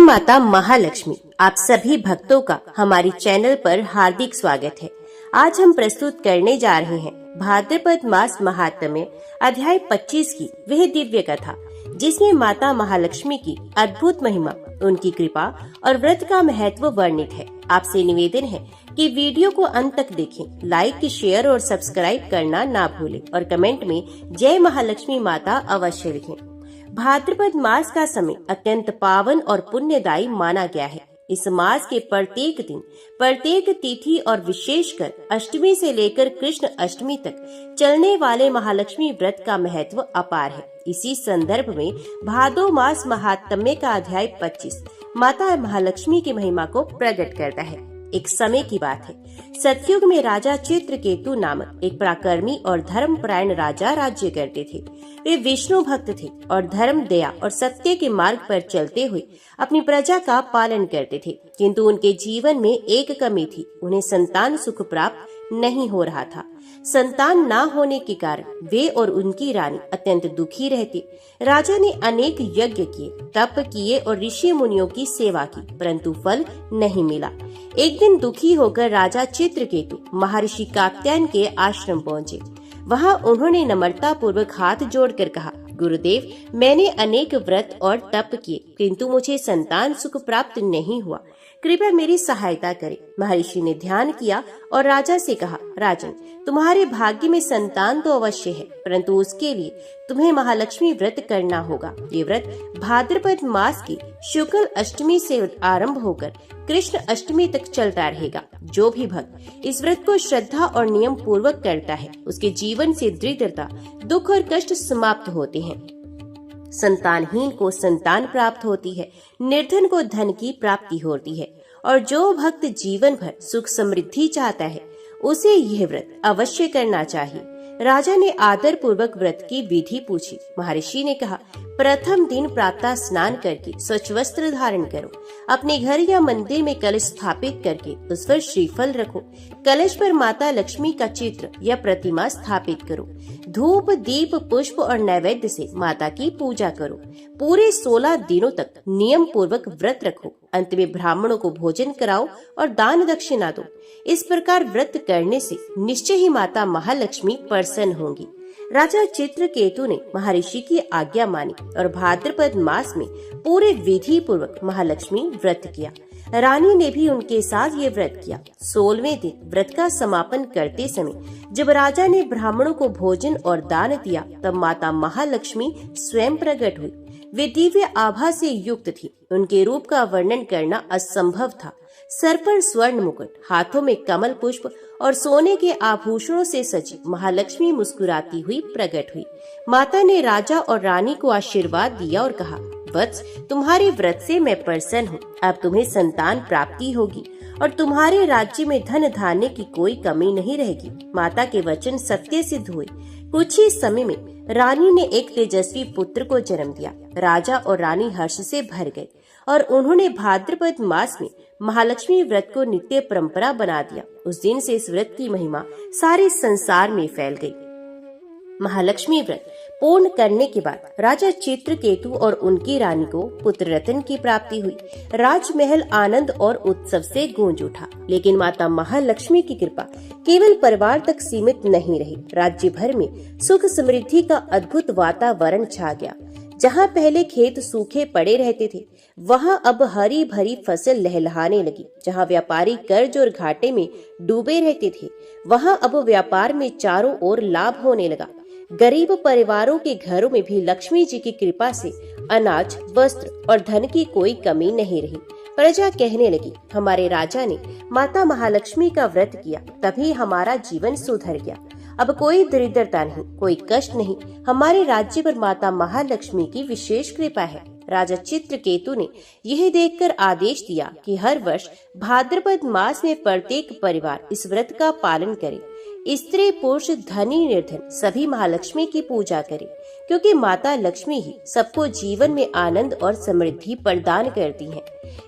माता महालक्ष्मी, आप सभी भक्तों का हमारी चैनल पर हार्दिक स्वागत है। आज हम प्रस्तुत करने जा रहे हैं भाद्रपद मास महात्म्य अध्याय 25 की वह दिव्य कथा, जिसमें माता महालक्ष्मी की अद्भुत महिमा, उनकी कृपा और व्रत का महत्व वर्णित है। आपसे निवेदन है कि वीडियो को अंत तक देखें, लाइक, शेयर और सब्सक्राइब करना ना भूलें और कमेंट में जय महालक्ष्मी माता अवश्य लिखें। भाद्रपद मास का समय अत्यंत पावन और पुण्यदायी माना गया है। इस मास के प्रत्येक दिन, प्रत्येक तिथि और विशेषकर अष्टमी से लेकर कृष्ण अष्टमी तक चलने वाले महालक्ष्मी व्रत का महत्व अपार है। इसी संदर्भ में भादो मास महात्म्य का अध्याय 25 माता महालक्ष्मी की महिमा को प्रकट करता है। एक समय की बात है, सतयुग में राजा चित्रकेतु नामक एक पराक्रमी और धर्मपरायण राजा राज्य करते थे। वे विष्णु भक्त थे और धर्म, दया और सत्य के मार्ग पर चलते हुए अपनी प्रजा का पालन करते थे। किंतु उनके जीवन में एक कमी थी, उन्हें संतान सुख प्राप्त नहीं हो रहा था। संतान न होने के कारण वे और उनकी रानी अत्यंत दुखी रहती। राजा ने अनेक यज्ञ किए, तप किए और ऋषि मुनियों की सेवा की, परंतु फल नहीं मिला। एक दिन दुखी होकर राजा चित्रकेतु महर्षि कात्यायन के आश्रम पहुँचे। वहाँ उन्होंने नम्रता पूर्वक हाथ जोड़कर कहा, गुरुदेव, मैंने अनेक व्रत और तप किए, किंतु मुझे संतान सुख प्राप्त नहीं हुआ, कृपया मेरी सहायता करें। महर्षि ने ध्यान किया और राजा से कहा, राजन, तुम्हारे भाग्य में संतान तो अवश्य है, परंतु उसके लिए तुम्हें महालक्ष्मी व्रत करना होगा। ये व्रत भाद्रपद मास की शुक्ल अष्टमी से आरंभ होकर कृष्ण अष्टमी तक चलता रहेगा। जो भी भक्त इस व्रत को श्रद्धा और नियम पूर्वक करता है, उसके जीवन से दरिद्रता, दुख और कष्ट समाप्त होते हैं। संतानहीन को संतान प्राप्त होती है, निर्धन को धन की प्राप्ति होती है और जो भक्त जीवन भर सुख समृद्धि चाहता है, उसे यह व्रत अवश्य करना चाहिए। राजा ने आदर पूर्वक व्रत की विधि पूछी। महर्षि ने कहा, प्रथम दिन प्रातः स्नान करके स्वच्छ वस्त्र धारण करो। अपने घर या मंदिर में कलश स्थापित करके उस पर श्रीफल रखो। कलश पर माता लक्ष्मी का चित्र या प्रतिमा स्थापित करो। धूप, दीप, पुष्प और नैवेद्य से माता की पूजा करो। पूरे 16 दिनों तक नियम पूर्वक व्रत रखो। अंत में ब्राह्मणों को भोजन कराओ और दान दक्षिणा दो। इस प्रकार व्रत करने से निश्चय ही माता महालक्ष्मी प्रसन्न होंगी। राजा चित्रकेतु ने महर्षि की आज्ञा मानी और भाद्रपद मास में पूरे विधि पूर्वक महालक्ष्मी व्रत किया। रानी ने भी उनके साथ ये व्रत किया। 16वें दिन व्रत का समापन करते समय जब राजा ने ब्राह्मणों को भोजन और दान दिया, तब माता महालक्ष्मी स्वयं प्रकट हुई। वे दिव्य आभा से युक्त थी। उनके रूप का वर्णन करना असंभव था। सर पर स्वर्ण मुकुट, हाथों में कमल पुष्प और सोने के आभूषणों से सजी महालक्ष्मी मुस्कुराती हुई प्रकट हुई। माता ने राजा और रानी को आशीर्वाद दिया और कहा, वत्स, तुम्हारे व्रत से मैं प्रसन्न हूँ। अब तुम्हें संतान प्राप्ति होगी और तुम्हारे राज्य में धन धान्य की कोई कमी नहीं रहेगी। माता के वचन सत्य सिद्ध हुए। कुछ ही समय में रानी ने एक तेजस्वी पुत्र को जन्म दिया। राजा और रानी हर्ष से भर गए और उन्होंने भाद्रपद मास में महालक्ष्मी व्रत को नित्य परंपरा बना दिया। उस दिन से इस व्रत की महिमा सारे संसार में फैल गई। महालक्ष्मी व्रत पूर्ण करने के बाद राजा चित्रकेतु और उनकी रानी को पुत्र रत्न की प्राप्ति हुई। राजमहल आनंद और उत्सव से गूंज उठा। लेकिन माता महालक्ष्मी की कृपा केवल परिवार तक सीमित नहीं रही। राज्य भर में सुख समृद्धि का अद्भुत वातावरण छा गया। जहाँ पहले खेत सूखे पड़े रहते थे, वहाँ अब हरी भरी फसल लहलहाने लगी। जहाँ व्यापारी कर्ज और घाटे में डूबे रहते थे, वहाँ अब व्यापार में चारों ओर लाभ होने लगा। गरीब परिवारों के घरों में भी लक्ष्मी जी की कृपा से अनाज, वस्त्र और धन की कोई कमी नहीं रही। प्रजा कहने लगी, हमारे राजा ने माता महालक्ष्मी का व्रत किया, तभी हमारा जीवन सुधर गया। अब कोई दरिद्रता नहीं, कोई कष्ट नहीं। हमारे राज्य पर माता महालक्ष्मी की विशेष कृपा है। राजा चित्रकेतु ने यह देखकर आदेश दिया कि हर वर्ष भाद्रपद मास में प्रत्येक परिवार इस व्रत का पालन करे। स्त्री, पुरुष, धनी, निर्धन सभी महालक्ष्मी की पूजा करें, क्योंकि माता लक्ष्मी ही सबको जीवन में आनंद और समृद्धि प्रदान करती हैं।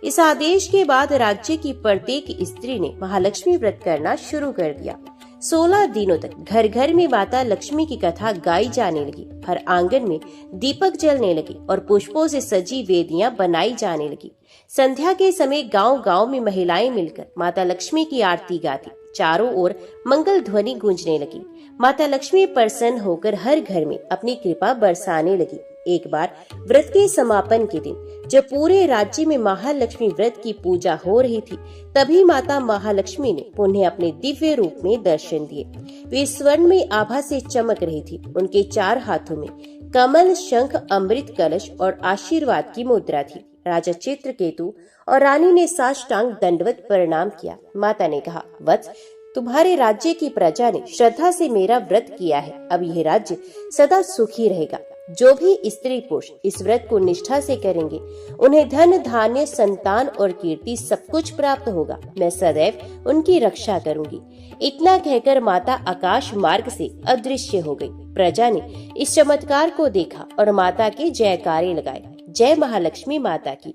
इस आदेश के बाद राज्य की प्रत्येक स्त्री ने महालक्ष्मी व्रत करना शुरू कर दिया। 16 दिनों तक घर घर में माता लक्ष्मी की कथा गाई जाने लगी। हर आंगन में दीपक जलने लगे और पुष्पों से सजी वेदियां बनाई जाने लगी। संध्या के समय गांव गांव में महिलाएं मिलकर माता लक्ष्मी की आरती गाती। चारों ओर मंगल ध्वनि गूंजने लगी। माता लक्ष्मी प्रसन्न होकर हर घर में अपनी कृपा बरसाने लगी। एक बार व्रत के समापन के दिन जब पूरे राज्य में महालक्ष्मी व्रत की पूजा हो रही थी, तभी माता महालक्ष्मी ने उन्हें अपने दिव्य रूप में दर्शन दिए। वे स्वर्ण में आभा से चमक रही थी। उनके 4 हाथों में कमल, शंख, अमृत कलश और आशीर्वाद की मुद्रा थी। राजा चित्रकेतु और रानी ने साष्टांग दंडवत प्रणाम किया। माता ने कहा, वत्स, तुम्हारे राज्य की प्रजा ने श्रद्धा से मेरा व्रत किया है। अब यह राज्य सदा सुखी रहेगा। जो भी स्त्री पुरुष इस व्रत को निष्ठा से करेंगे, उन्हें धन, धान्य, संतान और कीर्ति सब कुछ प्राप्त होगा। मैं सदैव उनकी रक्षा करूंगी। इतना कहकर माता आकाश मार्ग से अदृश्य हो गई। प्रजा ने इस चमत्कार को देखा और माता के जयकारे लगाए। जय महालक्ष्मी माता की।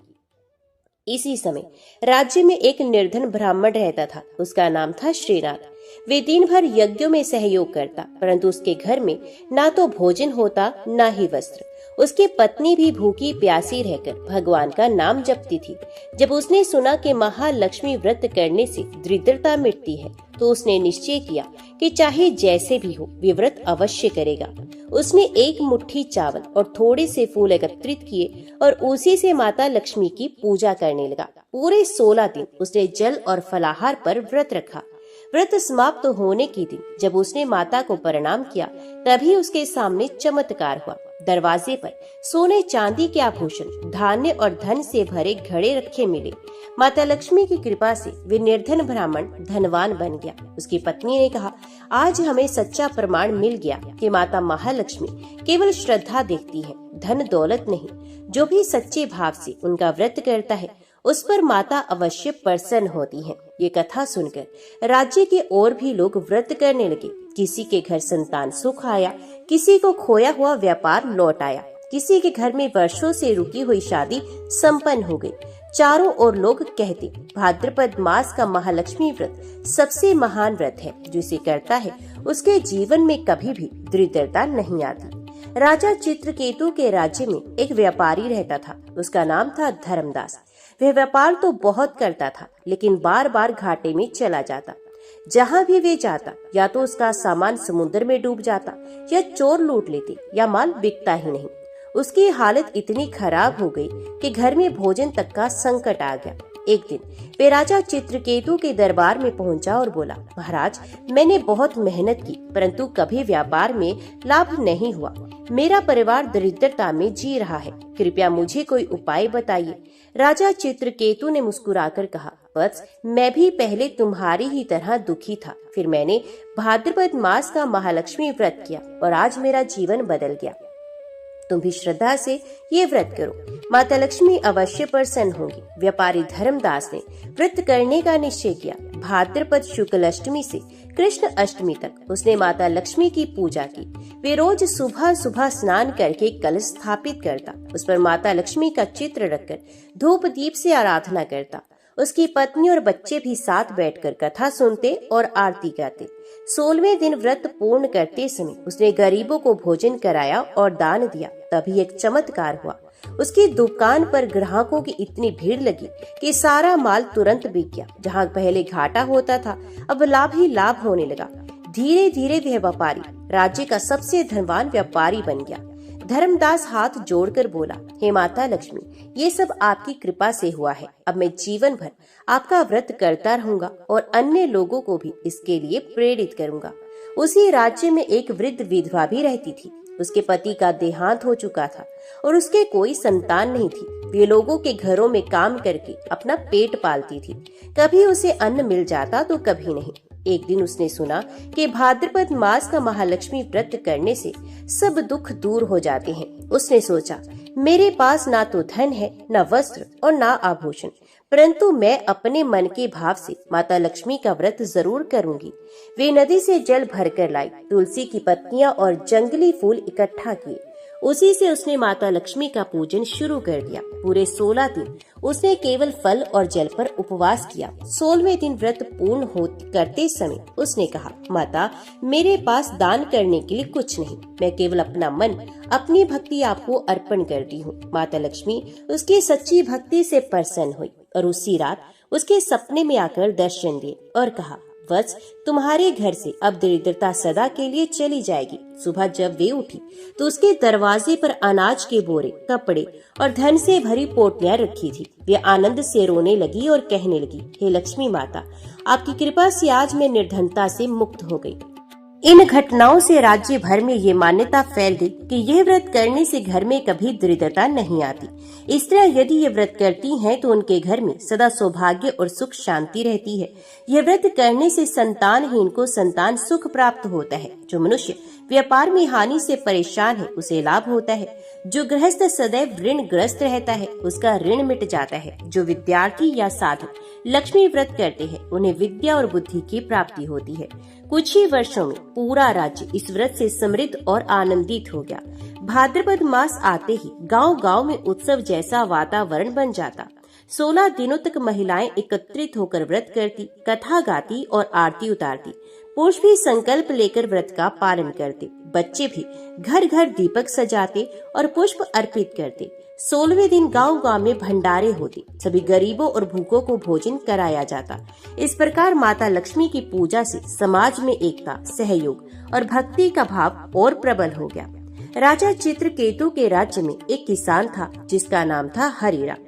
इसी समय राज्य में एक निर्धन ब्राह्मण रहता था। उसका नाम था श्रीनाथ। वे दिन भर यज्ञों में सहयोग करता, परंतु उसके घर में ना तो भोजन होता, ना ही वस्त्र। उसकी पत्नी भी भूखी प्यासी रहकर भगवान का नाम जपती थी। जब उसने सुना कि महालक्ष्मी व्रत करने से दरिद्रता मिटती है, तो उसने निश्चय किया कि चाहे जैसे भी हो वे व्रत अवश्य करेगा। उसने एक मुट्ठी चावल और थोड़े से फूल एकत्रित किए और उसी से माता लक्ष्मी की पूजा करने लगा। पूरे 16 दिन उसने जल और फलाहार पर व्रत रखा। व्रत समाप्त होने के दिन जब उसने माता को प्रणाम किया, तभी उसके सामने चमत्कार हुआ। दरवाजे पर सोने चांदी के आभूषण, धान्य और धन से भरे घड़े रखे मिले। माता लक्ष्मी की कृपा से वे निर्धन ब्राह्मण धनवान बन गया। उसकी पत्नी ने कहा, आज हमें सच्चा प्रमाण मिल गया कि माता महालक्ष्मी केवल श्रद्धा देखती है, धन दौलत नहीं। जो भी सच्चे भाव से उनका व्रत करता है, उस पर माता अवश्य प्रसन्न होती है। ये कथा सुनकर राज्य के और भी लोग व्रत करने लगे। किसी के घर संतान सुख आया, किसी को खोया हुआ व्यापार लौट आया, किसी के घर में वर्षों से रुकी हुई शादी संपन्न हो गई। चारों ओर लोग कहते, भाद्रपद मास का महालक्ष्मी व्रत सबसे महान व्रत है। जो इसे करता है उसके जीवन में कभी भी दरिद्रता नहीं आती। राजा चित्रकेतु के राज्य में एक व्यापारी रहता था। उसका नाम था धर्मदास। वह व्यापार तो बहुत करता था, लेकिन बार बार घाटे में चला जाता। जहाँ भी वे जाता, या तो उसका सामान समुद्र में डूब जाता, या चोर लूट लेते, या माल बिकता ही नहीं। उसकी हालत इतनी खराब हो गई कि घर में भोजन तक का संकट आ गया। एक दिन वे राजा चित्रकेतु के दरबार में पहुंचा और बोला, महाराज, मैंने बहुत मेहनत की, परंतु कभी व्यापार में लाभ नहीं हुआ। मेरा परिवार दरिद्रता में जी रहा है। कृपया मुझे कोई उपाय बताइए। राजा चित्रकेतु ने मुस्कुराकर कहा, वत्स, मैं भी पहले तुम्हारी ही तरह दुखी था। फिर मैंने भाद्रपद मास का महालक्ष्मी व्रत किया और आज मेरा जीवन बदल गया। तुम भी श्रद्धा से ये व्रत करो, माता लक्ष्मी अवश्य प्रसन्न होंगी। व्यापारी धर्मदास ने व्रत करने का निश्चय किया। भाद्रपद शुक्ल अष्टमी से कृष्ण अष्टमी तक उसने माता लक्ष्मी की पूजा की। वे रोज सुबह सुबह स्नान करके कलश स्थापित करता, उस पर माता लक्ष्मी का चित्र रखकर धूप दीप से आराधना करता। उसकी पत्नी और बच्चे भी साथ बैठकर कथा सुनते और आरती गाते। 16वें दिन व्रत पूर्ण करते समय उसने गरीबों को भोजन कराया और दान दिया। तभी एक चमत्कार हुआ। उसकी दुकान पर ग्राहकों की इतनी भीड़ लगी कि सारा माल तुरंत बिक गया। जहाँ पहले घाटा होता था, अब लाभ ही लाभ होने लगा। धीरे धीरे वह व्यापारी राज्य का सबसे धनवान व्यापारी बन गया। धर्मदास हाथ जोड़कर बोला, हे माता लक्ष्मी, ये सब आपकी कृपा से हुआ है। अब मैं जीवन भर आपका व्रत करता रहूंगा और अन्य लोगों को भी इसके लिए प्रेरित करूंगा। उसी राज्य में एक वृद्ध विधवा भी रहती थी। उसके पति का देहांत हो चुका था और उसके कोई संतान नहीं थी। वे लोगों के घरों में काम करके अपना पेट पालती थी। कभी उसे अन्न मिल जाता तो कभी नहीं। एक दिन उसने सुना कि भाद्रपद मास का महालक्ष्मी व्रत करने से सब दुख दूर हो जाते हैं। उसने सोचा, मेरे पास ना तो धन है, ना वस्त्र और ना आभूषण, परंतु मैं अपने मन के भाव से माता लक्ष्मी का व्रत जरूर करूंगी। वे नदी से जल भरकर लाई, तुलसी की पत्तियां और जंगली फूल इकट्ठा किए, उसी से उसने माता लक्ष्मी का पूजन शुरू कर दिया। पूरे 16 दिन उसने केवल फल और जल पर उपवास किया। 16वें दिन व्रत पूर्ण करते समय उसने कहा, माता, मेरे पास दान करने के लिए कुछ नहीं, मैं केवल अपना मन, अपनी भक्ति आपको अर्पण करती हूँ। माता लक्ष्मी उसकी सच्ची भक्ति से प्रसन्न हुई और उसी रात उसके सपने में आकर दर्शन दिए और कहा, वत्स, तुम्हारे घर से अब दरिद्रता सदा के लिए चली जाएगी। सुबह जब वे उठी तो उसके दरवाजे पर अनाज के बोरे, कपड़े और धन से भरी पोटलियां रखी थी। वे आनंद से रोने लगी और कहने लगी, हे लक्ष्मी माता, आपकी कृपा से आज मैं निर्धनता से मुक्त हो गई। इन घटनाओं से राज्य भर में ये मान्यता फैल गई कि यह व्रत करने से घर में कभी दरिद्रता नहीं आती। इस तरह यदि ये व्रत करती हैं तो उनके घर में सदा सौभाग्य और सुख शांति रहती है। यह व्रत करने से संतानहीन को संतान सुख प्राप्त होता है। जो मनुष्य व्यापार में हानि से परेशान है उसे लाभ होता है। जो गृहस्थ सदैव ऋण ग्रस्त रहता है उसका ऋण मिट जाता है। जो विद्यार्थी या साधक लक्ष्मी व्रत करते हैं उन्हें विद्या और बुद्धि की प्राप्ति होती है। कुछ ही वर्षों में पूरा राज्य इस व्रत से समृद्ध और आनंदित हो गया। भाद्रपद मास आते ही गांव गांव में उत्सव जैसा वातावरण बन जाता। 16 दिनों तक महिलाएं एकत्रित होकर व्रत करती, कथा गाती और आरती उतारती। पुरुष भी संकल्प लेकर व्रत का पालन करते। बच्चे भी घर घर दीपक सजाते और पुष्प अर्पित करते। 16वें दिन गांव गांव में भंडारे होते। सभी गरीबों और भूखों को भोजन कराया जाता। इस प्रकार माता लक्ष्मी की पूजा से समाज में एकता, सहयोग और भक्ति का भाव और प्रबल हो गया। राजा चित्रकेतु के राज्य में एक किसान था जिसका नाम था हरिराम।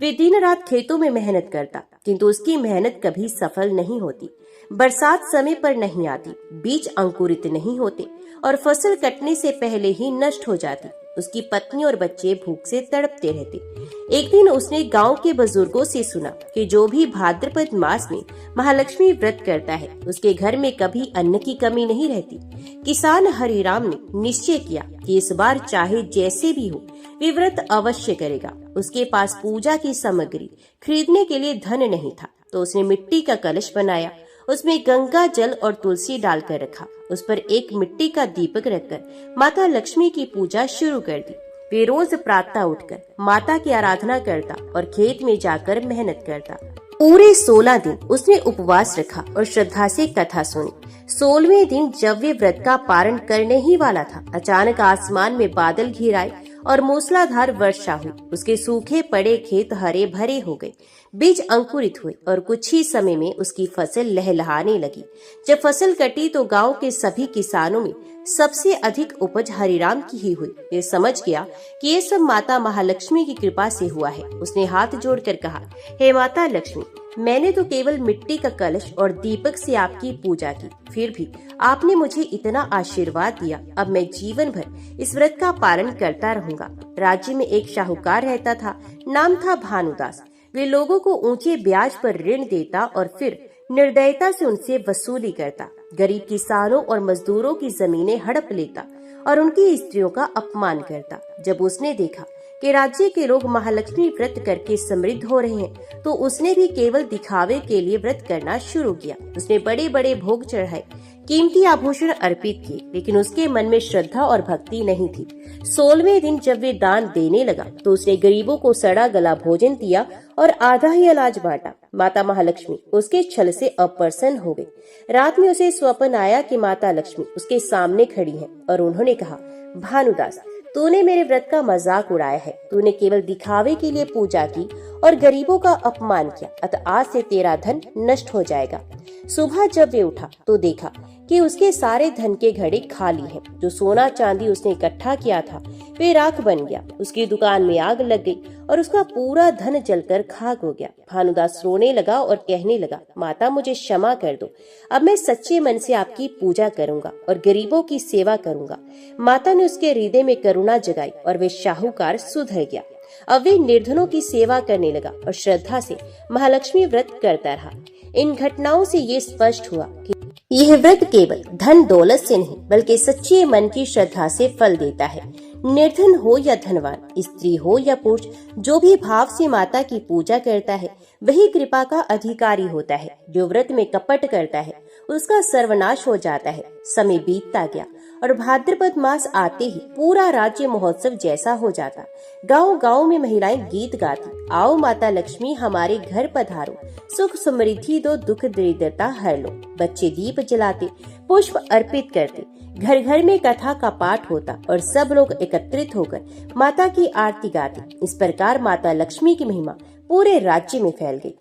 वे दिन रात खेतों में मेहनत करता, किंतु उसकी मेहनत कभी सफल नहीं होती। बरसात समय पर नहीं आती, बीज अंकुरित नहीं होते और फसल कटने से पहले ही नष्ट हो जाती। उसकी पत्नी और बच्चे भूख से तड़पते रहते। एक दिन उसने गांव के बुजुर्गों से सुना कि जो भी भाद्रपद मास में महालक्ष्मी व्रत करता है उसके घर में कभी अन्न की कमी नहीं रहती। किसान हरिराम ने निश्चय किया कि इस बार चाहे जैसे भी हो वे व्रत अवश्य करेगा। उसके पास पूजा की सामग्री खरीदने के लिए धन नहीं था, तो उसने मिट्टी का कलश बनाया। उसमें गंगा जल और तुलसी डालकर रखा। उस पर एक मिट्टी का दीपक रखकर माता लक्ष्मी की पूजा शुरू कर दी। वे रोज प्रातः उठकर माता की आराधना करता और खेत में जाकर मेहनत करता। पूरे 16 दिन उसने उपवास रखा और श्रद्धा से कथा सुनी। 16वें दिन जब वे व्रत का पारण करने ही वाला था, अचानक आसमान में बादल घिर आए और मूसलाधार वर्षा हुई। उसके सूखे पड़े खेत हरे भरे हो गए, बीज अंकुरित हुए और कुछ ही समय में उसकी फसल लहलहाने लगी। जब फसल कटी तो गांव के सभी किसानों में सबसे अधिक उपज हरिराम की ही हुई। ये समझ गया कि ये सब माता महालक्ष्मी की कृपा से हुआ है। उसने हाथ जोड़कर कहा, हे माता लक्ष्मी, मैंने तो केवल मिट्टी का कलश और दीपक से आपकी पूजा की, फिर भी आपने मुझे इतना आशीर्वाद दिया। अब मैं जीवन भर इस व्रत का पालन करता रहूंगा। राज्य में एक साहूकार रहता था, नाम था भानुदास। वे लोगों को ऊंचे ब्याज पर ऋण देता और फिर निर्दयता से उनसे वसूली करता। गरीब किसानों और मजदूरों की जमीनें हड़प लेता और उनकी स्त्रियों का अपमान करता। जब उसने देखा कि राज्य के लोग महालक्ष्मी व्रत करके समृद्ध हो रहे हैं, तो उसने भी केवल दिखावे के लिए व्रत करना शुरू किया। उसने बड़े बड़े भोग चढ़ाए, कीमती आभूषण अर्पित किए, लेकिन उसके मन में श्रद्धा और भक्ति नहीं थी। 16वें दिन जब वे दान देने लगा तो उसने गरीबों को सड़ा गला भोजन दिया और आधा ही अनाज बांटा। माता महालक्ष्मी उसके छल से अप्रसन्न हो गई। रात में उसे स्वप्न आया कि माता लक्ष्मी उसके सामने खड़ी है और उन्होंने कहा, भानुदास, तूने मेरे व्रत का मजाक उड़ाया है। तूने केवल दिखावे के लिए पूजा की और गरीबों का अपमान किया, अतः आज से तेरा धन नष्ट हो जाएगा। सुबह जब वे उठा तो देखा कि उसके सारे धन के घड़े खाली हैं। जो सोना चांदी उसने इकट्ठा किया था वे राख बन गया। उसकी दुकान में आग लग गई और उसका पूरा धन जलकर खाक हो गया। भानुदास रोने लगा और कहने लगा, माता, मुझे क्षमा कर दो। अब मैं सच्चे मन से आपकी पूजा करूंगा और गरीबों की सेवा करूंगा। माता ने उसके हृदय में करुणा जगाई और वे साहूकार सुधर गया। अब वे निर्धनों की सेवा करने लगा और श्रद्धा से महालक्ष्मी व्रत करता रहा। इन घटनाओं से ये स्पष्ट हुआ कि यह व्रत केवल धन दौलत से नहीं बल्कि सच्चे मन की श्रद्धा से फल देता है। निर्धन हो या धनवान, स्त्री हो या पुरुष, जो भी भाव से माता की पूजा करता है वही कृपा का अधिकारी होता है। जो व्रत में कपट करता है उसका सर्वनाश हो जाता है। समय बीतता गया और भाद्रपद मास आते ही पूरा राज्य महोत्सव जैसा हो जाता। गांव गांव में महिलाएं गीत गाती, आओ माता लक्ष्मी हमारे घर पधारो, सुख समृद्धि दो, दुख दरिद्रता हर लो। बच्चे दीप जलाते, पुष्प अर्पित करते, घर घर में कथा का पाठ होता और सब लोग एकत्रित होकर माता की आरती गाते। इस प्रकार माता लक्ष्मी की महिमा पूरे राज्य में फैल गई।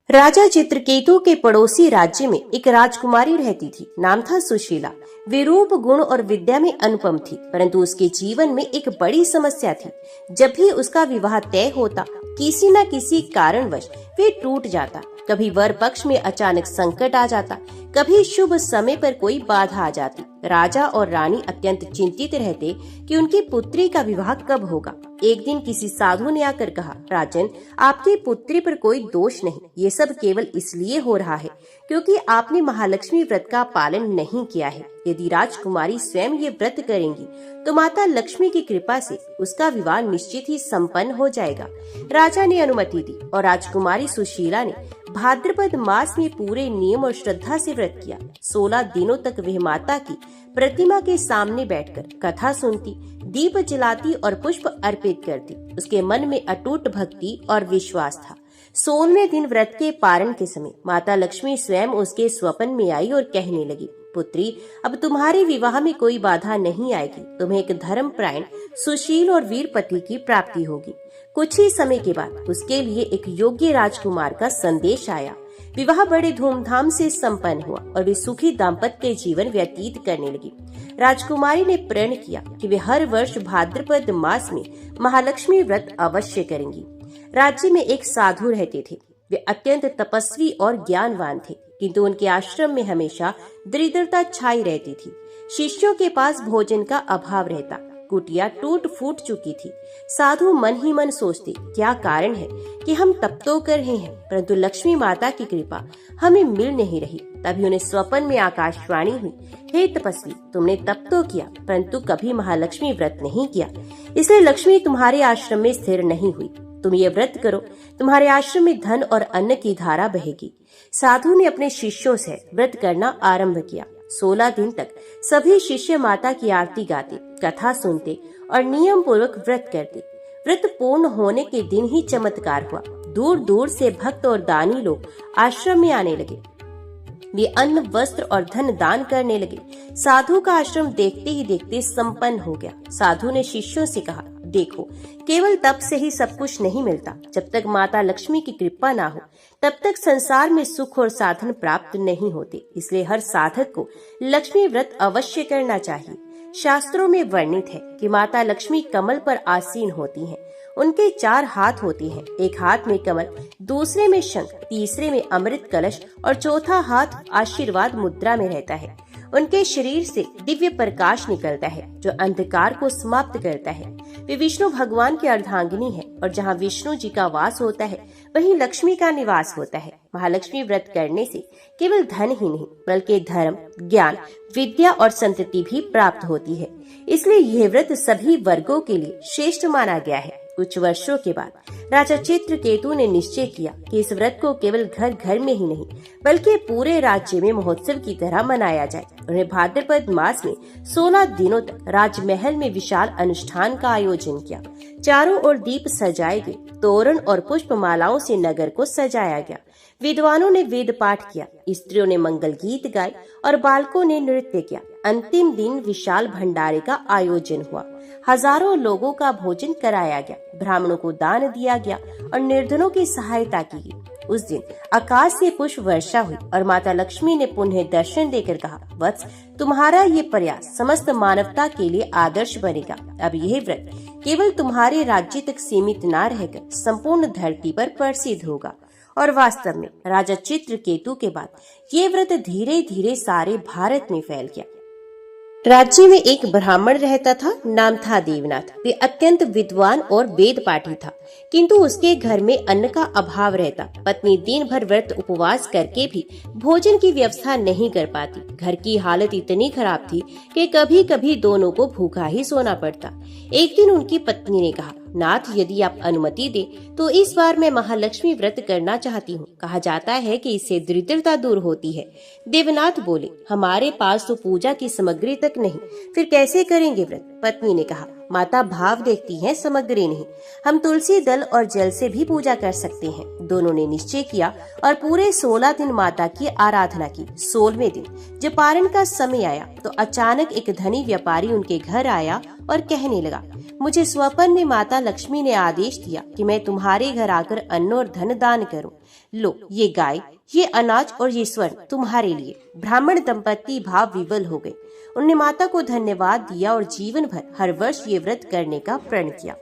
राजा चित्रकेतु के पड़ोसी राज्य में एक राजकुमारी रहती थी। नाम था सुशीला। वे रूप, गुण और विद्या में अनुपम थी, परंतु उसके जीवन में एक बड़ी समस्या थी। जब भी उसका विवाह तय होता, किसी न किसी कारणवश वे टूट जाता। कभी वर पक्ष में अचानक संकट आ जाता, कभी शुभ समय पर कोई बाधा आ जाती। राजा और रानी अत्यंत चिंतित रहते कि उनकी पुत्री का विवाह कब होगा। एक दिन किसी साधु ने आकर कहा, राजन, आपकी पुत्री पर कोई दोष नहीं, ये सब केवल इसलिए हो रहा है क्योंकि आपने महालक्ष्मी व्रत का पालन नहीं किया है। यदि राजकुमारी स्वयं ये व्रत करेंगी तो माता लक्ष्मी की कृपा से उसका विवाह निश्चित ही संपन्न हो जाएगा। राजा ने अनुमति दी और राजकुमारी सुशीला ने भाद्रपद मास में पूरे नियम और श्रद्धा से व्रत किया। 16 दिनों तक वह माता की प्रतिमा के सामने बैठकर कथा सुनती, दीप जलाती और पुष्प अर्पित करती। उसके मन में अटूट भक्ति और विश्वास था। 16वें दिन व्रत के पारण के समय माता लक्ष्मी स्वयं उसके स्वप्न में आई और कहने लगी, पुत्री, अब तुम्हारे विवाह में कोई बाधा नहीं आएगी। तुम्हें एक धर्मपरायण, सुशील और वीर पति की प्राप्ति होगी। कुछ ही समय के बाद उसके लिए एक योग्य राजकुमार का संदेश आया। विवाह बड़े धूमधाम से संपन्न हुआ और वे सुखी दाम्पत्य जीवन व्यतीत करने लगी। राजकुमारी ने प्रण किया कि वे हर वर्ष भाद्रपद मास में महालक्ष्मी व्रत अवश्य करेंगी। राज्य में एक साधु रहते थे। वे अत्यंत तपस्वी और ज्ञानवान थे, किंतु उनके आश्रम में हमेशा दरिद्रता छाई रहती थी। शिष्यों के पास भोजन का अभाव रहता, कुटिया टूट फूट चुकी थी। साधु मन ही मन सोचते, क्या कारण है कि हम तप तो कर रहे हैं परंतु लक्ष्मी माता की कृपा हमें मिल नहीं रही। तभी उन्हें स्वप्न में आकाशवाणी हुई, हे तपस्वी, तुमने तप तो किया परंतु कभी महालक्ष्मी व्रत नहीं किया, इसलिए लक्ष्मी तुम्हारे आश्रम में स्थिर नहीं हुई। तुम ये व्रत करो, तुम्हारे आश्रम में धन और अन्न की धारा बहेगी। साधु ने अपने शिष्यों से व्रत करना आरंभ किया। 16 दिन तक सभी शिष्य माता की आरती गाते, कथा सुनते और नियम पूर्वक व्रत करते। व्रत पूर्ण होने के दिन ही चमत्कार हुआ। दूर दूर से भक्त और दानी लोग आश्रम में आने लगे। वे अन्न, वस्त्र और धन दान करने लगे। साधु का आश्रम देखते ही देखते संपन्न हो गया। साधु ने शिष्यों से कहा, देखो, केवल तप से ही सब कुछ नहीं मिलता। जब तक माता लक्ष्मी की कृपा ना हो तब तक संसार में सुख और साधन प्राप्त नहीं होते। इसलिए हर साधक को लक्ष्मी व्रत अवश्य करना चाहिए। शास्त्रों में वर्णित है कि माता लक्ष्मी कमल पर आसीन होती हैं। उनके 4 हाथ होते हैं, एक हाथ में कमल, दूसरे में शंख, तीसरे में अमृत कलश और चौथा हाथ आशीर्वाद मुद्रा में रहता है। उनके शरीर से दिव्य प्रकाश निकलता है जो अंधकार को समाप्त करता है। वे विष्णु भगवान की अर्धांगिनी है और जहाँ विष्णु जी का वास होता है वहीं लक्ष्मी का निवास होता है। महालक्ष्मी व्रत करने से केवल धन ही नहीं बल्कि धर्म, ज्ञान, विद्या और संतति भी प्राप्त होती है। इसलिए यह व्रत सभी वर्गों के लिए श्रेष्ठ माना गया है। कुछ वर्षों के बाद राजा चित्रकेतु ने निश्चय किया कि इस व्रत को केवल घर घर में ही नहीं बल्कि पूरे राज्य में महोत्सव की तरह मनाया जाए। उन्हें भाद्रपद मास में 16 दिनों तक राजमहल में विशाल अनुष्ठान का आयोजन किया। चारों ओर दीप सजाए गए, तोरण और पुष्प मालाओं से नगर को सजाया गया। विद्वानों ने वेद पाठ किया, स्त्रियों ने मंगल गीत गाए और बालकों ने नृत्य किया। अंतिम दिन विशाल भंडारे का आयोजन हुआ। हजारों लोगों का भोजन कराया गया, ब्राह्मणों को दान दिया गया और निर्धनों की सहायता की गई। उस दिन आकाश से पुष्प वर्षा हुई और माता लक्ष्मी ने पुनः दर्शन देकर कहा, वत्स, तुम्हारा ये प्रयास समस्त मानवता के लिए आदर्श बनेगा। अब यह व्रत केवल तुम्हारे राज्य तक सीमित न रहकर संपूर्ण धरती पर प्रसिद्ध होगा। और वास्तव में राजा चित्रकेतु के बाद ये व्रत धीरे धीरे सारे भारत में फैल गया। राज्य में एक ब्राह्मण रहता था, नाम था देवनाथ। वे अत्यंत विद्वान और वेद पाठी था, किंतु उसके घर में अन्न का अभाव रहता। पत्नी दिन भर व्रत उपवास करके भी भोजन की व्यवस्था नहीं कर पाती। घर की हालत इतनी खराब थी कि कभी कभी दोनों को भूखा ही सोना पड़ता। एक दिन उनकी पत्नी ने कहा, नाथ, यदि आप अनुमति दे तो इस बार मैं महालक्ष्मी व्रत करना चाहती हूँ। कहा जाता है कि इससे दरिद्रता दूर होती है। देवनाथ बोले, हमारे पास तो पूजा की सामग्री तक नहीं, फिर कैसे करेंगे व्रत? पत्नी ने कहा, माता भाव देखती है, सामग्री नहीं। हम तुलसी दल और जल से भी पूजा कर सकते हैं। दोनों ने निश्चय किया और पूरे 16 दिन माता की आराधना की। 16वें दिन जब पारण का समय आया तो अचानक एक धनी व्यापारी उनके घर आया और कहने लगा, मुझे स्वप्न में माता लक्ष्मी ने आदेश दिया कि मैं तुम्हारे घर आकर अन्न और धन दान करूं। लो, ये गाय, ये अनाज और ये स्वर्ण तुम्हारे लिए। ब्राह्मण दंपत्ति भाव विवल हो गए। उन्होंने माता को धन्यवाद दिया और जीवन भर हर वर्ष ये व्रत करने का प्रण किया।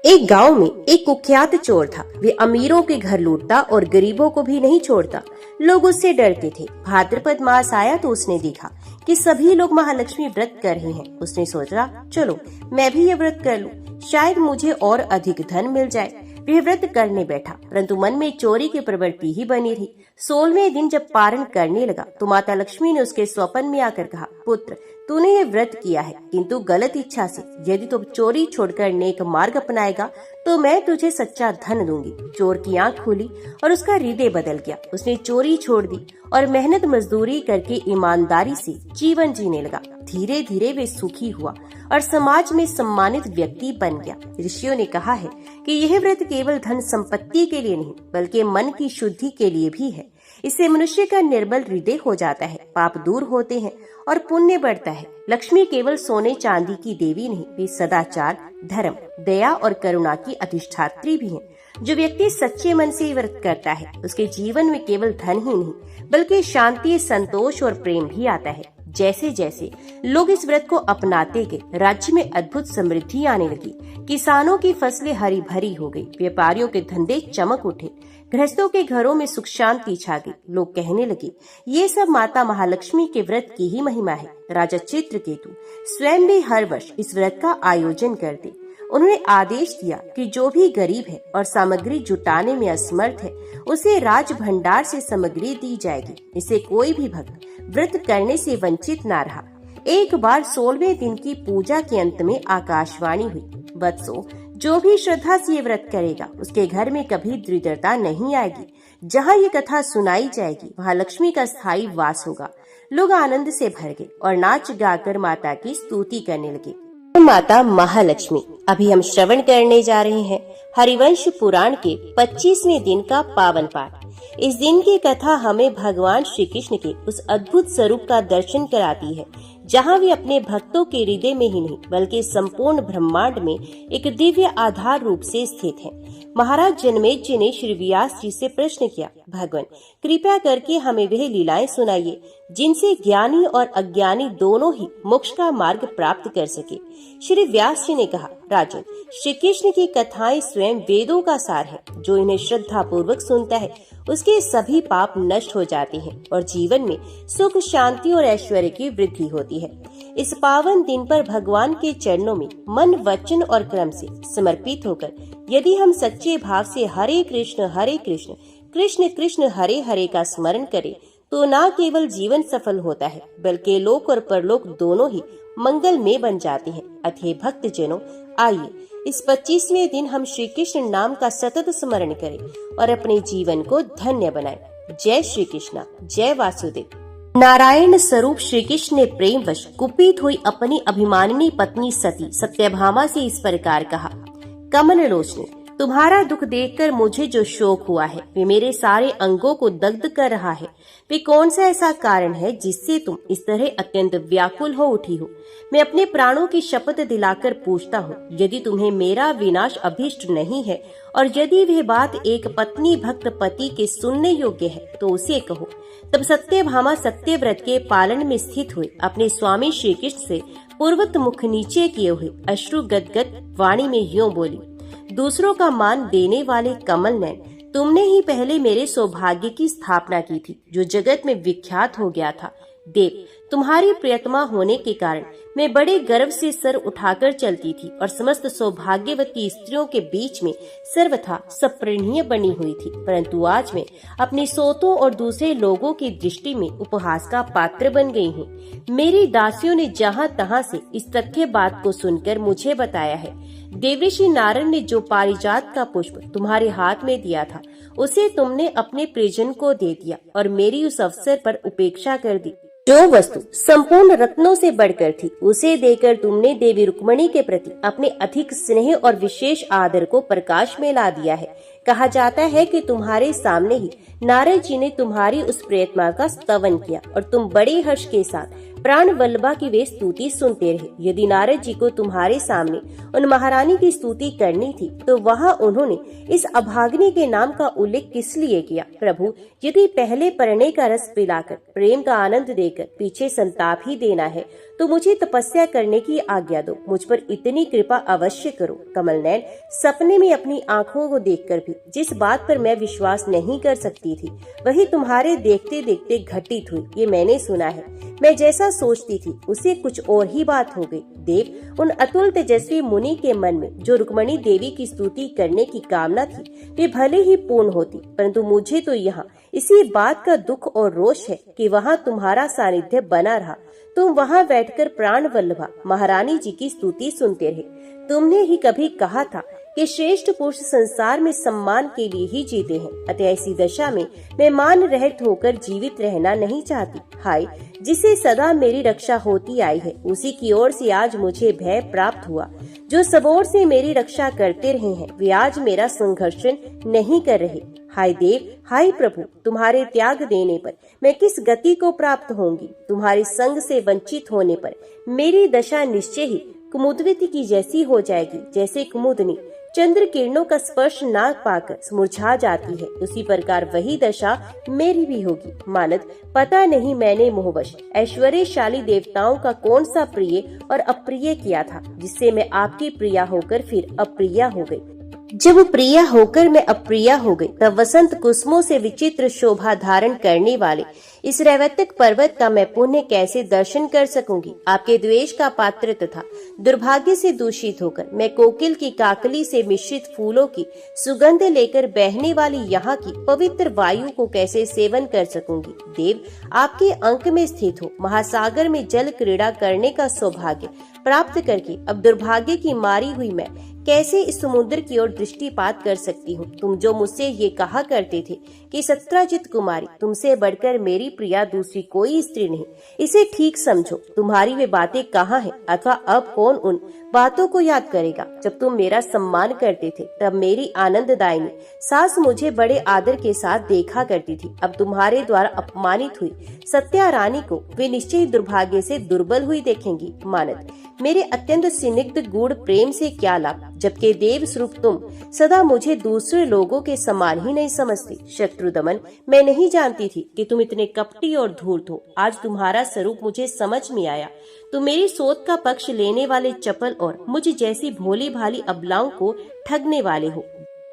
एक गांव में एक कुख्यात चोर था। वे अमीरों के घर लूटता और गरीबों को भी नहीं छोड़ता। लोग उससे डरते थे। भाद्रपद मास आया तो उसने देखा कि सभी लोग महालक्ष्मी व्रत कर रहे हैं। उसने सोचा, चलो मैं भी ये व्रत कर लूं, शायद मुझे और अधिक धन मिल जाए। वह व्रत करने बैठा, परंतु मन में चोरी की प्रवृत्ति ही बनी रही। 16वें दिन जब पारण करने लगा तो माता लक्ष्मी ने उसके स्वप्न में आकर कहा, पुत्र, तूने ये व्रत किया है किंतु गलत इच्छा से। यदि तू चोरी छोड़कर नेक मार्ग अपनाएगा तो मैं तुझे सच्चा धन दूंगी। चोर की आंख खुली और उसका हृदय बदल गया। उसने चोरी छोड़ दी और मेहनत मजदूरी करके ईमानदारी से जीवन जीने लगा। धीरे धीरे वे सुखी हुआ और समाज में सम्मानित व्यक्ति बन गया। ऋषियों ने कहा है कि यह व्रत केवल धन संपत्ति के लिए नहीं बल्कि मन की शुद्धि के लिए भी है। इससे मनुष्य का निर्बल हृदय हो जाता है, पाप दूर होते हैं और पुण्य बढ़ता है। लक्ष्मी केवल सोने चांदी की देवी नहीं, वे सदाचार, धर्म, दया और करुणा की अधिष्ठात्री भी हैं। जो व्यक्ति सच्चे मन से व्रत करता है उसके जीवन में केवल धन ही नहीं बल्कि शांति, संतोष और प्रेम भी आता है। जैसे जैसे लोग इस व्रत को अपनाते गए, राज्य में अद्भुत समृद्धि आने लगी। किसानों की फसलें हरी भरी हो गई, व्यापारियों के धंधे चमक उठे, गृहस्थों के घरों में सुख शांति छा गई। लोग कहने लगे, ये सब माता महालक्ष्मी के व्रत की ही महिमा है। राजा चित्रकेतु स्वयं भी हर वर्ष इस व्रत का आयोजन करते। उन्होंने आदेश दिया कि जो भी गरीब है और सामग्री जुटाने में असमर्थ है उसे राज भंडार से सामग्री दी जाएगी। इसे कोई भी भक्त व्रत करने से वंचित ना रहा। एक बार 16वें दिन की पूजा के अंत में आकाशवाणी हुई, वत्सो, जो भी श्रद्धा से ये व्रत करेगा उसके घर में कभी दरिद्रता नहीं आएगी। जहाँ ये कथा सुनाई जाएगी वहाँ लक्ष्मी का स्थायी वास होगा। लोग आनंद से भर गए और नाच गाकर माता की स्तुति करने लगे। माता महालक्ष्मी। अभी हम श्रवण करने जा रहे हैं हरिवंश पुराण के 25वें दिन का पावन पाठ। इस दिन की कथा हमें भगवान श्री कृष्ण के उस अद्भुत स्वरूप का दर्शन कराती है जहाँ वे अपने भक्तों के हृदय में ही नहीं बल्कि संपूर्ण ब्रह्मांड में एक दिव्य आधार रूप से स्थित हैं। महाराज जनमेजय ने श्री व्यास जी से प्रश्न किया, भगवान कृपया करके हमें वह लीलाएं सुनाइए जिनसे ज्ञानी और अज्ञानी दोनों ही मोक्ष का मार्ग प्राप्त कर सके। श्री व्यास जी ने कहा, राजन, श्री कृष्ण की कथाएं स्वयं वेदों का सार है। जो इन्हें श्रद्धा पूर्वक सुनता है उसके सभी पाप नष्ट हो जाते हैं और जीवन में सुख, शांति और ऐश्वर्य की वृद्धि होती है। इस पावन दिन पर भगवान के चरणों में मन, वचन और कर्म से समर्पित होकर यदि हम सच्चे भाव से हरे कृष्ण कृष्ण कृष्ण हरे हरे का स्मरण करें तो न केवल जीवन सफल होता है बल्कि लोक और परलोक दोनों ही मंगलमय बन जाते हैं। अतः भक्त जनों, आइए इस 25वें दिन हम श्री कृष्ण नाम का सतत स्मरण करें और अपने जीवन को धन्य बनाएं। जय श्री कृष्ण, जय वासुदेव। नारायण स्वरूप श्री कृष्ण ने प्रेमवश कुपित हुई अपनी अभिमानिनी पत्नी सती सत्यभामा से इस प्रकार कहा, कमल लोचने, तुम्हारा दुख देखकर मुझे जो शोक हुआ है वे मेरे सारे अंगों को दग्ध कर रहा है। वे कौन सा ऐसा कारण है जिससे तुम इस तरह अत्यंत व्याकुल हो उठी हो? मैं अपने प्राणों की शपथ दिलाकर पूछता हूँ, यदि तुम्हें मेरा विनाश अभीष्ट नहीं है और यदि वह बात एक पत्नी भक्त पति के सुनने योग्य है तो उसे कहो। तब सत्यभामा सत्यव्रत के पालन में स्थित हुए अपने स्वामी श्री कृष्ण से पूर्वत मुख नीचे किए हुए अश्रु गदगद वाणी में यूं बोली, दूसरों का मान देने वाले कमल नयन, तुमने ही पहले मेरे सौभाग्य की स्थापना की थी जो जगत में विख्यात हो गया था। देव, तुम्हारी प्रियतमा होने के कारण मैं बड़े गर्व से सर उठाकर चलती थी और समस्त सौभाग्यवती स्त्रियों के बीच में सर्वथा सप्रणीय बनी हुई थी। परंतु आज मैं अपनी सोतों और दूसरे लोगों की दृष्टि में उपहास का पात्र बन गई हूँ। मेरी दासियों ने जहाँ तहाँ से इस तथ्य बात को सुनकर मुझे बताया है। देवर्षि नारद ने जो पारिजात का पुष्प तुम्हारे हाथ में दिया था, उसे तुमने अपने प्रियजन को दे दिया और मेरी उस अवसर पर उपेक्षा कर दी। जो वस्तु संपूर्ण रत्नों से बढ़कर थी, उसे देकर तुमने देवी रुक्मणी के प्रति अपने अधिक स्नेह और विशेष आदर को प्रकाश में ला दिया है। कहा जाता है कि तुम्हारे सामने ही नारद जी ने तुम्हारी उस प्रियतमा का स्तवन किया और तुम बड़े हर्ष के साथ प्राण वल्लभा की वे स्तुति सुनते रहे। यदि नारद जी को तुम्हारे सामने उन महारानी की स्तुति करनी थी, तो वहाँ उन्होंने इस अभागिनी के नाम का उल्लेख किस लिए किया? प्रभु, यदि पहले परणे का रस पिलाकर प्रेम का आनंद देकर पीछे संताप ही देना है, तो मुझे तपस्या करने की आज्ञा दो। मुझ पर इतनी कृपा अवश्य करो। कमल नयन, सपने में अपनी आँखों को देखकर भी जिस बात पर मैं विश्वास नहीं कर सकती थी, वही तुम्हारे देखते देखते घटित हुई, ये मैंने सुना है। मैं जैसा सोचती थी उससे कुछ और ही बात हो गई। देव, उन अतुल तेजस्वी मुनि के मन में जो रुक्मणी देवी की स्तुति करने की कामना थी, वे भले ही पूर्ण होती, परंतु मुझे तो यहाँ इसी बात का दुख और रोष है कि वहाँ तुम्हारा सानिध्य बना रहा। तुम वहाँ बैठकर प्राण वल्लभा महारानी जी की स्तुति सुनते रहे। तुमने ही कभी कहा था कि श्रेष्ठ पुरुष संसार में सम्मान के लिए ही जीते हैं, अतः ऐसी दशा में मैं मान रहित होकर जीवित रहना नहीं चाहती। हाय, जिसे सदा मेरी रक्षा होती आई है, उसी की ओर से आज मुझे भय प्राप्त हुआ। जो सब ओर से मेरी रक्षा करते रहे हैं, वे आज मेरा संघर्षण नहीं कर रहे। हाय देव, हाय प्रभु, तुम्हारे त्याग देने पर मैं किस गति को प्राप्त होंगी? तुम्हारे संग से वंचित होने पर मेरी दशा निश्चय ही कुमुदवती की जैसी हो जाएगी। जैसे कुमुदनी चंद्र किरणों का स्पर्श ना पाकर मुरझा जाती है, उसी प्रकार वही दशा मेरी भी होगी। मानद, पता नहीं मैंने मोहवश ऐश्वर्यशाली देवताओं का कौन सा प्रिय और अप्रिय किया था, जिससे मैं आपकी प्रिया होकर फिर अप्रिया हो गई। जब प्रिया होकर मैं अप्रिया हो गई, तब वसंत कुसुमों से विचित्र शोभा धारण करने वाले इस रैवतक पर्वत का मैं पुण्य कैसे दर्शन कर सकूंगी? आपके द्वेष का पात्र तथा दुर्भाग्य से दूषित होकर मैं कोकिल की काकली से मिश्रित फूलों की सुगंध लेकर बहने वाली यहाँ की पवित्र वायु को कैसे सेवन कर सकूंगी? देव, आपके अंक में स्थित हो महासागर में जल क्रीड़ा करने का सौभाग्य प्राप्त करके अब दुर्भाग्य की मारी हुई मैं कैसे इस समुद्र की ओर दृष्टिपात कर सकती हूँ? तुम जो मुझसे ये कहा करते थे कि सत्राजित कुमारी, तुमसे बढ़कर मेरी प्रिया दूसरी कोई स्त्री नहीं, इसे ठीक समझो। तुम्हारी वे बातें कहाँ हैं? अथवा अब कौन उन बातों को याद करेगा? जब तुम मेरा सम्मान करते थे, तब मेरी आनंददायिनी सास मुझे बड़े आदर के साथ देखा करती थी। अब तुम्हारे द्वारा अपमानित हुई सत्या रानी को वे निश्चय दुर्भाग्य से दुर्बल हुई देखेंगी। मानद, मेरे अत्यंत स्निग्ध गूढ़ प्रेम से क्या लाभ, जबकि देव स्वरूप तुम सदा मुझे दूसरे लोगों के समान ही नहीं समझती। शत्रुदमन, मैं नहीं जानती थी कि तुम इतने कपटी और धूर्त हो। आज तुम्हारा स्वरूप मुझे समझ में आया। तुम मेरी सोच का पक्ष लेने वाले चपल और मुझे जैसी भोली भाली अबलाओं को ठगने वाले हो।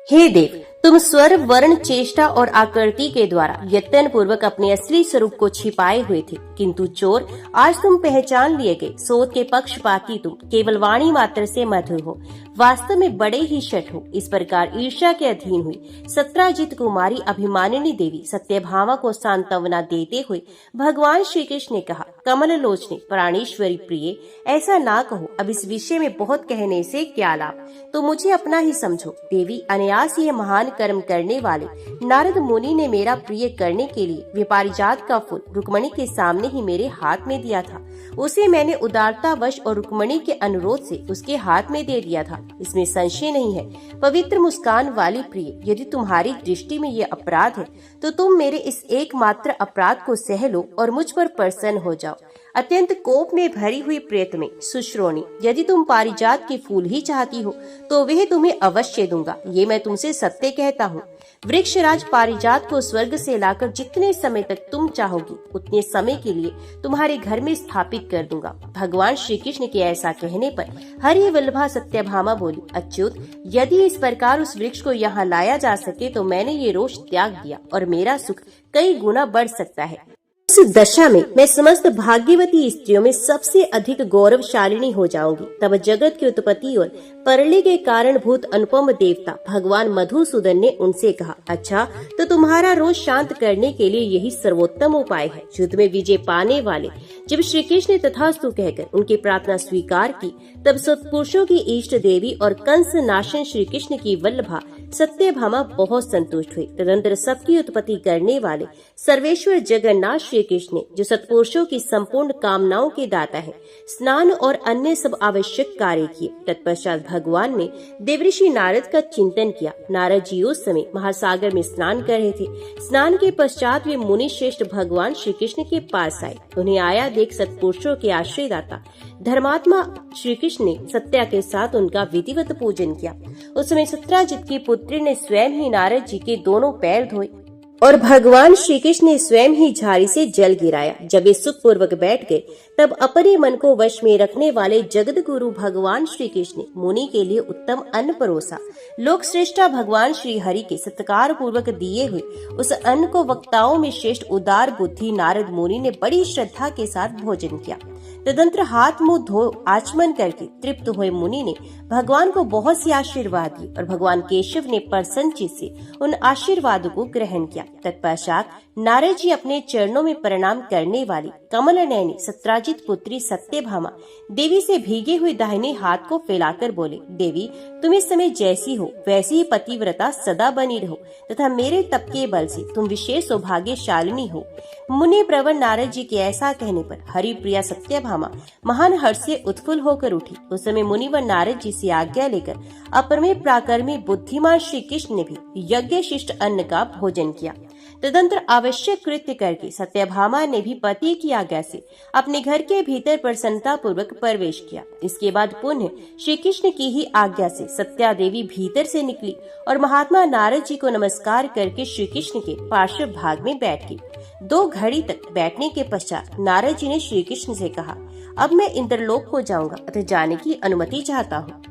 हे देव, तुम स्वर वर्ण चेष्टा और आकृति के द्वारा यत्न पूर्वक अपने असली स्वरूप को छिपाए हुए थे, किंतु चोर, आज तुम पहचान लिए गए। सोच के पक्षपाती तुम केवल वाणी मात्र से मधुर हो, वास्तव में बड़े ही शठ हो। इस प्रकार ईर्ष्या के अधीन हुई सत्राजित कुमारी अभिमानिनी देवी सत्यभामा को सांत्वना देते हुए भगवान श्री कृष्ण ने कहा, कमल लोचने प्राणेश्वरी प्रिय, ऐसा ना कहो। अब इस विषय में बहुत कहने से क्या लाभ, तो मुझे अपना ही समझो। देवी, अनायास ये महान कर्म करने वाले नारद मुनि ने मेरा प्रिय करने के लिए वे पारिजात का फूल रुक्मणी के सामने ही मेरे हाथ में दिया था। उसे मैंने उदारतावश और रुक्मणी के अनुरोध से उसके हाथ में दे दिया था, इसमें संशय नहीं है। पवित्र मुस्कान वाली प्रिय, यदि तुम्हारी दृष्टि में ये अपराध है, तो तुम मेरे इस एकमात्र अपराध को सह लो और मुझ पर प्रसन्न हो जाओ। अत्यंत कोप में भरी हुई प्रेत में सुश्रोणी, यदि तुम पारिजात के फूल ही चाहती हो, तो वह तुम्हें अवश्य दूंगा। ये मैं तुमसे सत्य कहता हूँ। वृक्षराज पारिजात को स्वर्ग से लाकर जितने समय तक तुम चाहोगी, उतने समय के लिए तुम्हारे घर में स्थापित कर दूंगा। भगवान श्री कृष्ण के ऐसा कहने पर हरि वल्लभा सत्यभामा बोली, अच्युत, यदि इस प्रकार उस वृक्ष को यहाँ लाया जा सके, तो मैंने ये रोष त्याग दिया और मेरा सुख कई गुना बढ़ सकता है। उस दशा में मैं समस्त भाग्यवती स्त्रियों में सबसे अधिक गौरवशालिनी हो जाऊंगी। तब जगत की उत्पत्ति और परलय के कारणभूत अनुपम देवता भगवान मधुसूदन ने उनसे कहा, अच्छा तो तुम्हारा रोष शांत करने के लिए यही सर्वोत्तम उपाय है। युद्ध में विजय पाने वाले जब श्री कृष्ण ने तथास्तु कहकर उनकी प्रार्थना स्वीकार की, तब सत्पुरुषों की इष्ट देवी और कंस नाशन श्री कृष्ण की वल्लभा सत्यभामा बहुत संतुष्ट हुई। तदंतर सबकी उत्पत्ति करने वाले सर्वेश्वर जगन्नाथ श्री कृष्ण ने, जो सत्पुरुषों की संपूर्ण कामनाओं के दाता है, स्नान और अन्य सब आवश्यक कार्य किए। तत्पश्चात भगवान ने देवऋषि नारद का चिंतन किया। नारद जी उस समय महासागर में स्नान कर रहे थे। स्नान के पश्चात वे मुनि श्रेष्ठ भगवान श्री कृष्ण के पास आए। उन्हें आया देख सत्पुरुषों के आश्रयदाता धर्मात्मा श्री कृष्ण ने सत्या के साथ उनका विधिवत पूजन किया। उस समय सत्राजित की पुत्री ने स्वयं ही नारद जी के दोनों पैर धोए और भगवान श्री कृष्ण ने स्वयं ही झाड़ी से जल गिराया। जब वे सुख पूर्वक बैठ गए, तब अपने मन को वश में रखने वाले जगत गुरु भगवान श्री कृष्ण ने मुनि के लिए उत्तम अन्न परोसा। लोक श्रेष्ठा भगवान श्री हरि के सत्कार पूर्वक दिए हुए उस अन्न को वक्ताओं में श्रेष्ठ उदार बुद्धि नारद मुनि ने बड़ी श्रद्धा के साथ भोजन किया। तदंतर हाथ मुंह धो आचमन करके तृप्त हुए मुनि ने भगवान को बहुत सी आशीर्वाद दिए और भगवान केशव ने प्रसन्न चित्त से उन आशीर्वादों को ग्रहण किया। तत्पश्चात नारद जी अपने चरणों में प्रणाम करने वाली कमल नयनी सत्राजित पुत्री सत्यभामा देवी से भीगे हुए दाहिने हाथ को फैलाकर बोले, देवी तुम इस समय जैसी हो वैसी ही पतिव्रता सदा बनी रहो तथा मेरे तप के बल से तुम विशेष सौभाग्यशालिनी हो। मुनि प्रवर नारद जी के ऐसा कहने पर हरिप्रिया सत्यभामा महान हर्ष से उत्फुल्ल होकर उठी। उस समय मुनि व नारद जी से आज्ञा लेकर अपरमे प्राकर्मी बुद्धिमान श्री कृष्ण ने भी यज्ञ शिष्ट अन्न का भोजन किया। तदंतर आवश्यक कृत्य करके सत्यभामा ने भी पति की आज्ञा से अपने घर के भीतर प्रसन्नता पूर्वक प्रवेश किया। इसके बाद पुनः श्री कृष्ण की ही आज्ञा से सत्या देवी भीतर से निकली और महात्मा नारद जी को नमस्कार करके श्री कृष्ण के पार्श्व भाग में बैठ गई। 2 घड़ी तक बैठने के पश्चात नारद जी ने श्री कृष्ण से कहा, अब मैं इंद्रलोक को जाऊंगा अतः जाने की अनुमति चाहता हूँ।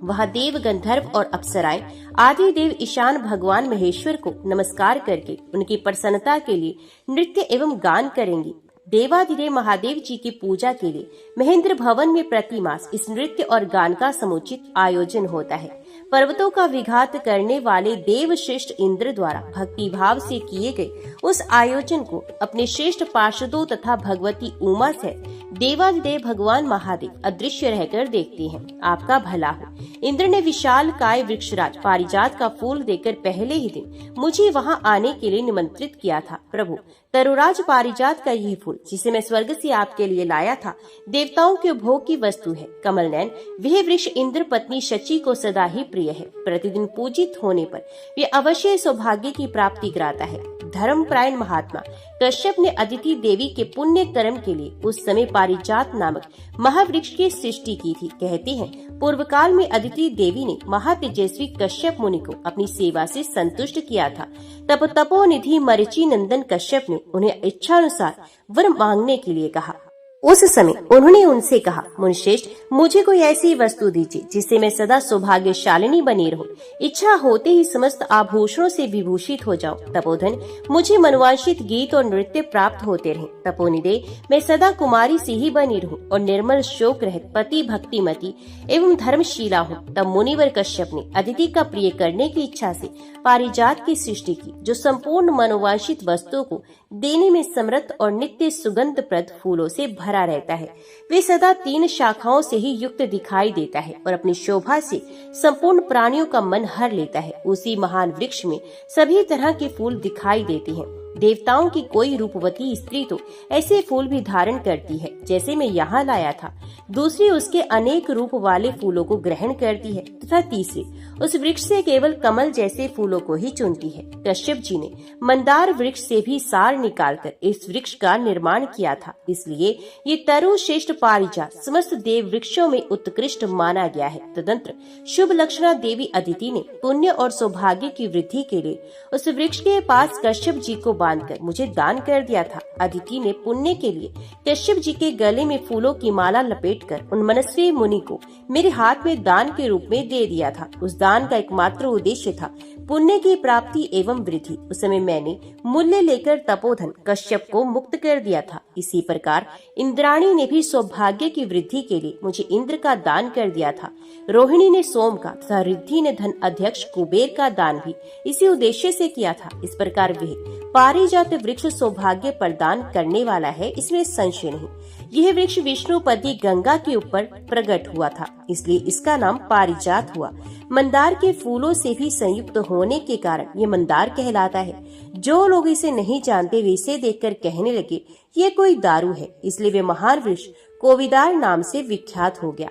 वहाँ देव गंधर्व और अप्सराएं आदि देव ईशान भगवान महेश्वर को नमस्कार करके उनकी प्रसन्नता के लिए नृत्य एवं गान करेंगी। देवाधिदेव महादेव जी की पूजा के लिए महेंद्र भवन में प्रतिमास इस नृत्य और गान का समुचित आयोजन होता है। पर्वतों का विघात करने वाले देव श्रेष्ठ इंद्र द्वारा भक्ति भाव से किए गए उस आयोजन को अपने श्रेष्ठ पार्षदों तथा भगवती उमा से देवाधिदेव भगवान महादेव अदृश्य रहकर देखते हैं। आपका भला हो। इंद्र ने विशाल काय वृक्षराज पारिजात का फूल देकर पहले ही दिन मुझे वहां आने के लिए निमंत्रित किया था। प्रभु, तरुराज पारिजात का यही फूल जिसे मैं स्वर्ग से आपके लिए लाया था देवताओं के भोग की वस्तु है। कमल नयन वह वृक्ष इंद्र पत्नी शची को सदा ही प्रिय है। प्रतिदिन पूजित होने पर वे अवश्य सौभाग्य की प्राप्ति कराता है। धर्मपरायण महात्मा कश्यप ने अदिति देवी के पुण्य कर्म के लिए उस समय पारिजात नामक महावृक्ष की सृष्टि की थी। कहते हैं पूर्व काल में अदिति देवी ने महातेजस्वी कश्यप मुनि को अपनी सेवा से संतुष्ट किया था। तब तपोनिधि मरीचि नंदन कश्यप ने उन्हें इच्छानुसार वर मांगने के लिए कहा। उस समय उन्होंने उनसे कहा, मुनिश्रेष्ठ मुझे कोई ऐसी वस्तु दीजिए जिससे मैं सदा सौभाग्यशालिनी बनी रहूं। इच्छा होते ही समस्त आभूषणों से विभूषित हो जाऊं। तपोधन मुझे मनवांछित गीत और नृत्य प्राप्त होते रहें। तपोनिधे मैं सदा कुमारी सी ही बनी रहूं और निर्मल शोक रहित पति भक्तिमती एवं धर्मशीला हूँ। तब मुनिवर कश्यप ने अदिति का प्रिय करने की इच्छा से पारिजात की सृष्टि की, जो संपूर्ण मनोवांछित वस्तुओं को देने में समर्थ और नित्य सुगंध प्रद फूलों से भरा रहता है। वे सदा 3 शाखाओं से ही युक्त दिखाई देता है और अपनी शोभा से संपूर्ण प्राणियों का मन हर लेता है। उसी महान वृक्ष में सभी तरह के फूल दिखाई देते हैं। देवताओं की कोई रूपवती स्त्री तो ऐसे फूल भी धारण करती है जैसे मैं यहाँ लाया था। दूसरी उसके अनेक रूप वाले फूलों को ग्रहण करती है तथा तीसरी उस वृक्ष से केवल कमल जैसे फूलों को ही चुनती है। कश्यप जी ने मंदार वृक्ष से भी सार निकालकर इस वृक्ष का निर्माण किया था। इसलिए ये तरु श्रेष्ठ पारिजात समस्त देव वृक्षों में उत्कृष्ट माना गया है। तदंतर शुभ लक्षणा देवी अदिति ने पुण्य और सौभाग्य की वृद्धि के लिए उस वृक्ष के पास कश्यप जी को बांधकर मुझे दान कर दिया था। अदिति ने पुण्य के लिए कश्यप जी के गले में फूलों की माला लपेटकर उन मनस्वी मुनि को मेरे हाथ में दान के रूप में दे दिया था। उस दान का एकमात्र उद्देश्य था पुण्य की प्राप्ति एवं वृद्धि। उस समय मैंने मूल्य लेकर तपोधन कश्यप को मुक्त कर दिया था। इसी प्रकार इंद्राणी ने भी सौभाग्य की वृद्धि के लिए मुझे इंद्र का दान कर दिया था। रोहिणी ने सोम का तथा रिद्धि ने धन अध्यक्ष कुबेर का दान भी इसी उद्देश्य से किया था। इस प्रकार वह पारिजात वृक्ष सौभाग्य प्रदान करने वाला है, इसमें संशय नहीं। यह वृक्ष विष्णुपति गंगा के ऊपर प्रकट हुआ था, इसलिए इसका नाम पारिजात हुआ। मंदार के फूलों से भी संयुक्त होने के कारण ये मंदार कहलाता है। जो लोग इसे नहीं जानते वे इसे देखकर कहने लगे ये कोई दारू है, इसलिए वे महान वृक्ष कोविदार नाम से विख्यात हो गया।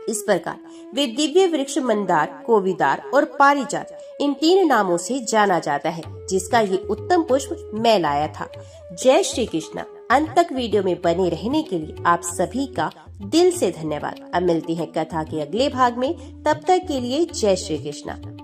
इस प्रकार वे दिव्य वृक्ष मंदार, कोविदार और पारिजात इन 3 नामों से जाना जाता है, जिसका ये उत्तम पुष्प मैं लाया था। जय श्री कृष्ण। अंत तक वीडियो में बने रहने के लिए आप सभी का दिल से धन्यवाद। अब मिलते हैं कथा के अगले भाग में, तब तक के लिए जय श्री कृष्ण।